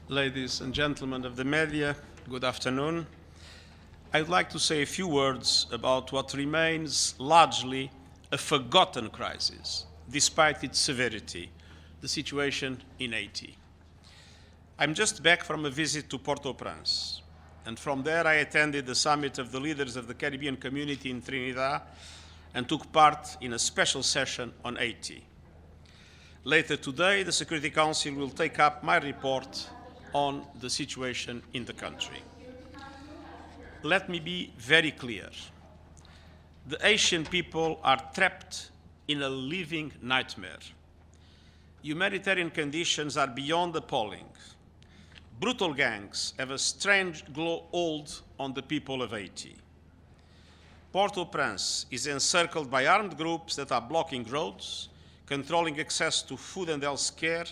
Ladies and gentlemen of the media, good afternoon. I'd like to say a few words about what remains largely a forgotten crisis, despite its severity, the situation in Haiti. I'm just back from a visit to Port-au-Prince, and from there I attended the summit of the leaders of the Caribbean community in Trinidad and took part in a special session on Haiti. Later today, the Security Council will take up my report on the situation in the country. Let me be very clear. The Haitian people are trapped in a living nightmare. Humanitarian conditions are beyond appalling. Brutal gangs have a strange hold on the people of Haiti. Port-au-Prince is encircled by armed groups that are blocking roads, controlling access to food and health care,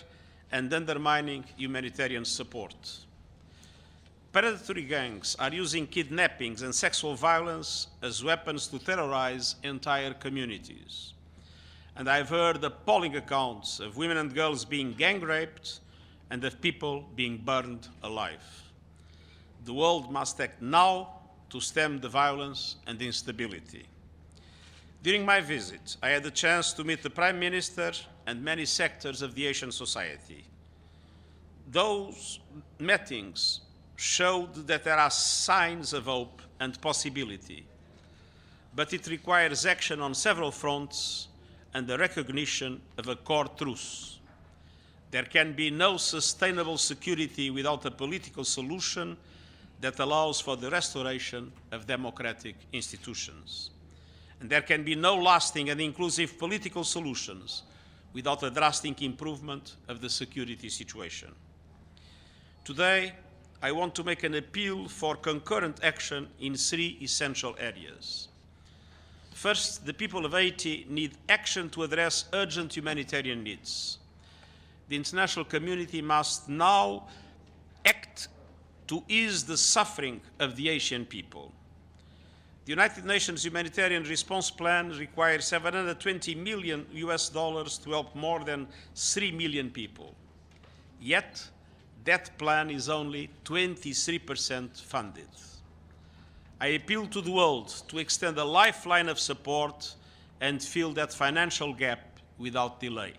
and undermining humanitarian support. Predatory gangs are using kidnappings and sexual violence as weapons to terrorize entire communities. And I've heard appalling accounts of women and girls being gang raped and of people being burned alive. The world must act now to stem the violence and instability. During my visit, I had the chance to meet the Prime Minister and many sectors of the Haitian society. Those meetings showed that there are signs of hope and possibility, but it requires action on several fronts and the recognition of a core truth. There can be no sustainable security without a political solution that allows for the restoration of democratic institutions. And there can be no lasting and inclusive political solutions without a drastic improvement of the security situation. Today, I want to make an appeal for concurrent action in three essential areas. First, the people of Haiti need action to address urgent humanitarian needs. The international community must now act to ease the suffering of the Haitian people. The United Nations Humanitarian Response Plan requires $720 million to help more than 3 million people. Yet, that plan is only 23% funded. I appeal to the world to extend a lifeline of support and fill that financial gap without delay.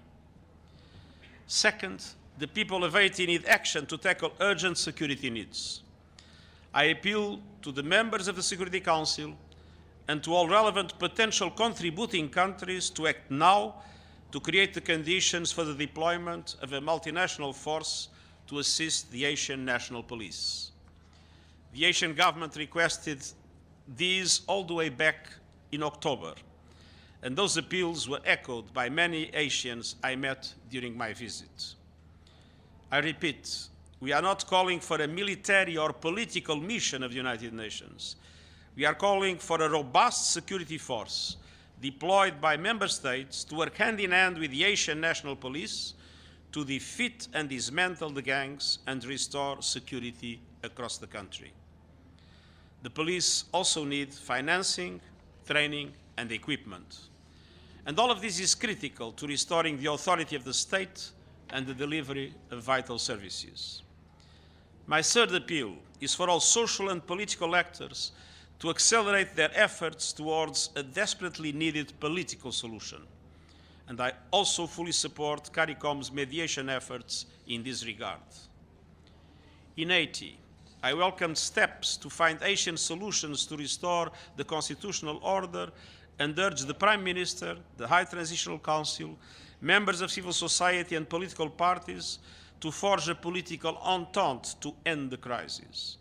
Second, the people of Haiti need action to tackle urgent security needs. I appeal to the members of the Security Council and to all relevant potential contributing countries to act now to create the conditions for the deployment of a multinational force to assist the Haitian National Police. The Haitian government requested these all the way back in October, and those appeals were echoed by many Haitians I met during my visit. I repeat, we are not calling for a military or political mission of the United Nations. We are calling for a robust security force deployed by member states to work hand in hand with the Haitian National Police to defeat and dismantle the gangs and restore security across the country. The police also need financing, training, and equipment. And all of this is critical to restoring the authority of the state and the delivery of vital services. My third appeal is for all social and political actors to accelerate their efforts towards a desperately needed political solution. And I also fully support CARICOM's mediation efforts in this regard. In Haiti, I welcomed steps to find Haitian solutions to restore the constitutional order and urge the Prime Minister, the High Transitional Council, members of civil society and political parties to forge a political entente to end the crisis.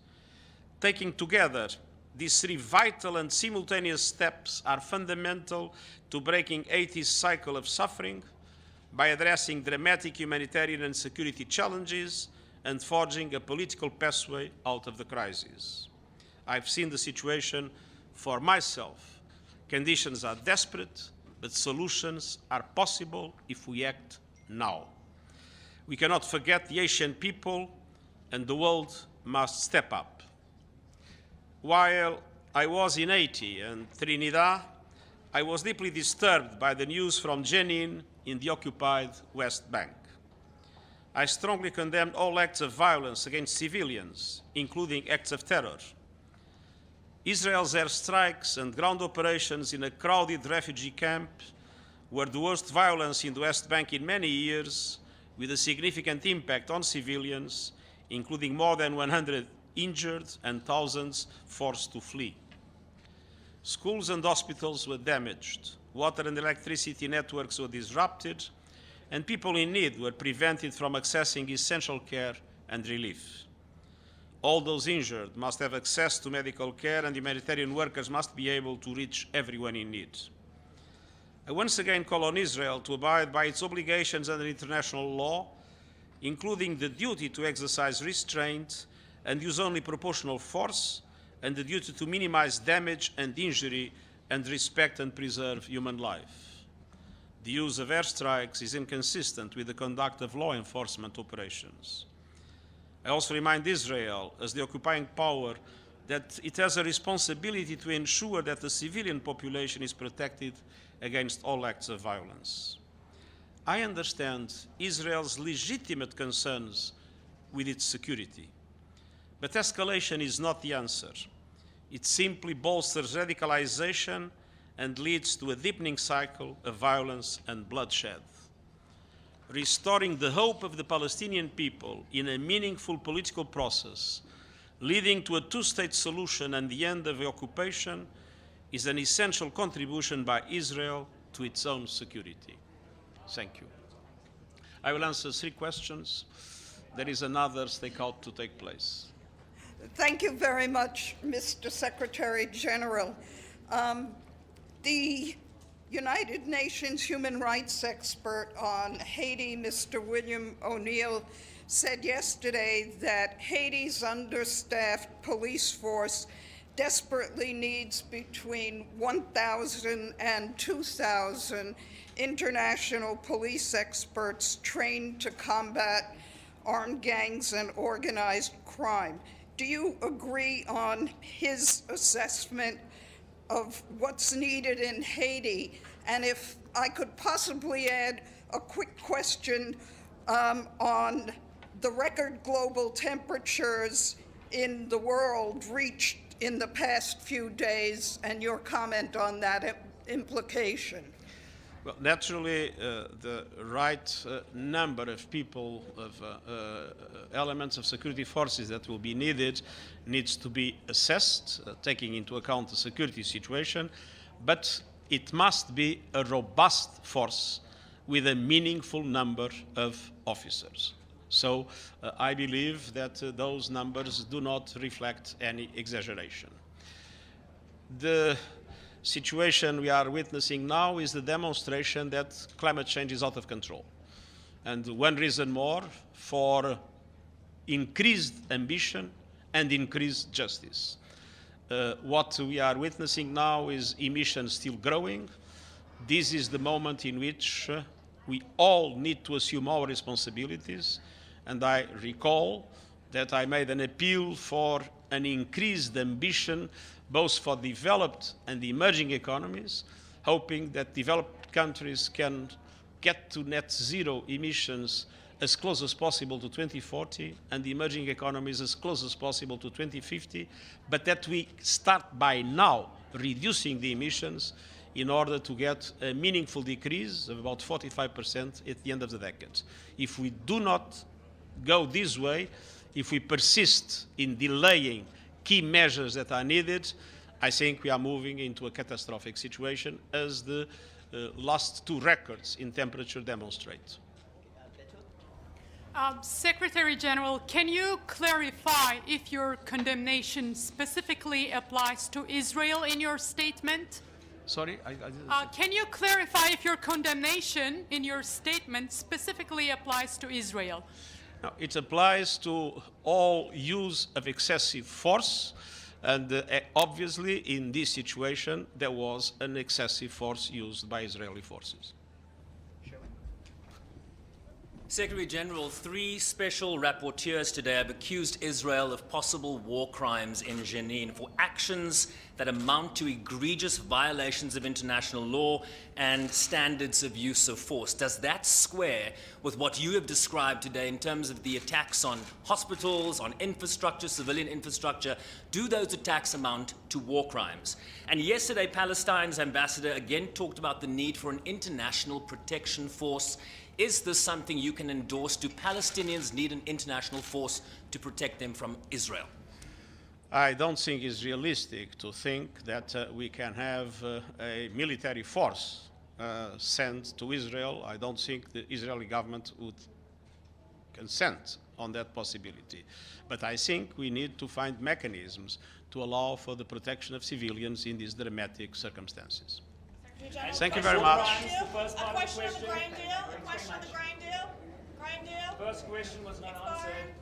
Taking together these three vital and simultaneous steps are fundamental to breaking Haiti's cycle of suffering by addressing dramatic humanitarian and security challenges and forging a political pathway out of the crisis. I've seen the situation for myself. Conditions are desperate, but solutions are possible if we act now. We cannot forget the Haitian people, and the world must step up. While I was in Haiti and Trinidad, I was deeply disturbed by the news from Jenin in the occupied West Bank. I strongly condemned all acts of violence against civilians, including acts of terror. Israel's airstrikes and ground operations in a crowded refugee camp were the worst violence in the West Bank in many years, with a significant impact on civilians, including more than 100 injured and thousands forced to flee. Schools and hospitals were damaged, water and electricity networks were disrupted, and people in need were prevented from accessing essential care and relief. All those injured must have access to medical care, and humanitarian workers must be able to reach everyone in need. I once again call on Israel to abide by its obligations under international law, including the duty to exercise restraint and use only proportional force, and the duty to minimize damage and injury and respect and preserve human life. The use of airstrikes is inconsistent with the conduct of law enforcement operations. I also remind Israel, as the occupying power, that it has a responsibility to ensure that the civilian population is protected against all acts of violence. I understand Israel's legitimate concerns with its security, but escalation is not the answer. It simply bolsters radicalization and leads to a deepening cycle of violence and bloodshed. Restoring the hope of the Palestinian people in a meaningful political process, leading to a two-state solution and the end of the occupation, is an essential contribution by Israel to its own security. Thank you. I will answer 3 questions. There is another stakeout to take place. Thank you very much, Mr. Secretary-General. The United Nations human rights expert on Haiti, Mr. William O'Neill, said yesterday that Haiti's understaffed police force desperately needs between 1,000 and 2,000 international police experts trained to combat armed gangs and organized crime. Do you agree on his assessment of what's needed in Haiti? And if I could possibly add a quick question on the record global temperatures in the world reached in the past few days, and your comment on that implication. Well, naturally, the right number of people, of elements of security forces that will be needed needs to be assessed, taking into account the security situation, but it must be a robust force with a meaningful number of officers. So I believe that those numbers do not reflect any exaggeration. The situation we are witnessing now is the demonstration that climate change is out of control. And one reason more for increased ambition and increased justice. What we are witnessing now is emissions still growing. This is the moment in which we all need to assume our responsibilities. And I recall that I made an appeal for an increased ambition both for developed and emerging economies, hoping that developed countries can get to net zero emissions as close as possible to 2040 and the emerging economies as close as possible to 2050, but that we start by now reducing the emissions in order to get a meaningful decrease of about 45% at the end of the decade. If we do not go this way, if we persist in delaying key measures that are needed, I think we are moving into a catastrophic situation, as the last 2 records in temperature demonstrate. Secretary-General, can you clarify if your condemnation specifically applies to Israel in your statement? Sorry? Can you clarify if your condemnation in your statement specifically applies to Israel? No, it applies to all use of excessive force, and obviously in this situation there was an excessive force used by Israeli forces. Secretary-General, 3 special rapporteurs today have accused Israel of possible war crimes in Jenin for actions that amount to egregious violations of international law and standards of use of force. Does that square with what you have described today in terms of the attacks on hospitals, on infrastructure, civilian infrastructure? Do those attacks amount to war crimes? And yesterday, Palestine's ambassador again talked about the need for an international protection force. Is this something you can endorse? Do Palestinians need an international force to protect them from Israel? I don't think it's realistic to think that we can have a military force sent to Israel. I don't think the Israeli government would consent on that possibility. But I think we need to find mechanisms to allow for the protection of civilians in these dramatic circumstances. Thank you very much. A question on the grain deal? A question on the grain deal? Grain deal? First question was not answered.